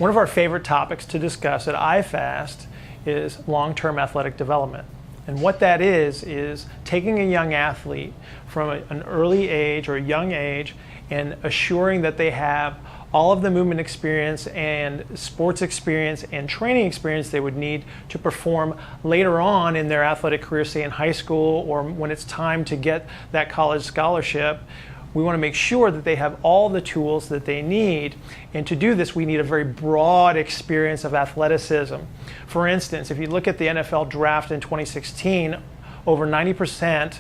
One of our favorite topics to discuss at IFAST is long-term athletic development. And what that is taking a young athlete from an early age or a young age and assuring that they have all of the movement experience and sports experience and training experience they would need to perform later on in their athletic career, say in high school or when it's time to get that college scholarship. We want to make sure that they have all the tools that they need. And to do this, we need a very broad experience of athleticism. For instance, if you look at the NFL draft in 2016, over 90%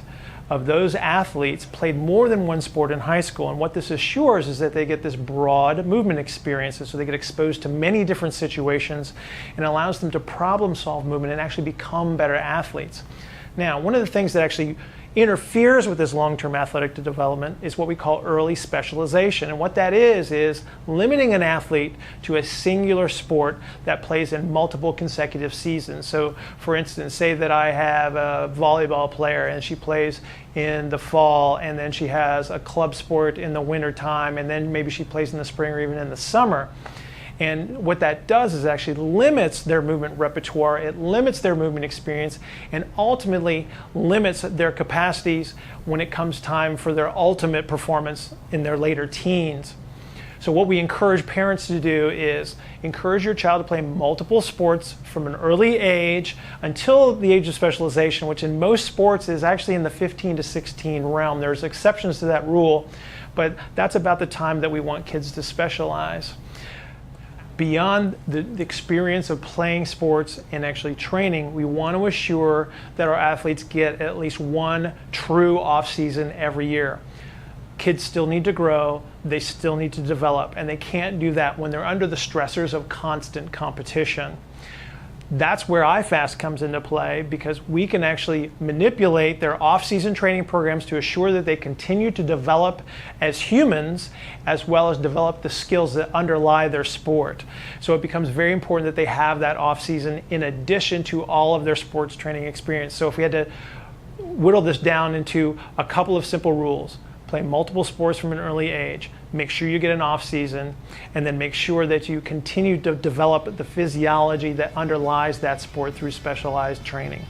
of those athletes played more than one sport in high school. And what this assures is that they get this broad movement experiences, so they get exposed to many different situations and allows them to problem solve movement and actually become better athletes. Now, one of the things that actually interferes with this long-term athletic development is what we call early specialization. And what that is limiting an athlete to a singular sport that plays in multiple consecutive seasons. So for instance, say that I have a volleyball player and she plays in the fall, and then she has a club sport in the winter time, and then maybe she plays in the spring or even in the summer. And what that does is actually limits their movement repertoire, it limits their movement experience, and ultimately limits their capacities when it comes time for their ultimate performance in their later teens. So what we encourage parents to do is encourage your child to play multiple sports from an early age until the age of specialization, which in most sports is actually in the 15 to 16 realm. There's exceptions to that rule, but that's about the time that we want kids to specialize. Beyond the experience of playing sports and actually training, we want to assure that our athletes get at least one true off-season every year. Kids still need to grow, they still need to develop, and they can't do that when they're under the stressors of constant competition. That's where IFAST comes into play, because we can actually manipulate their off-season training programs to assure that they continue to develop as humans as well as develop the skills that underlie their sport. So it becomes very important that they have that off-season in addition to all of their sports training experience. So if we had to whittle this down into a couple of simple rules: play multiple sports from an early age, make sure you get an off season, and then make sure that you continue to develop the physiology that underlies that sport through specialized training.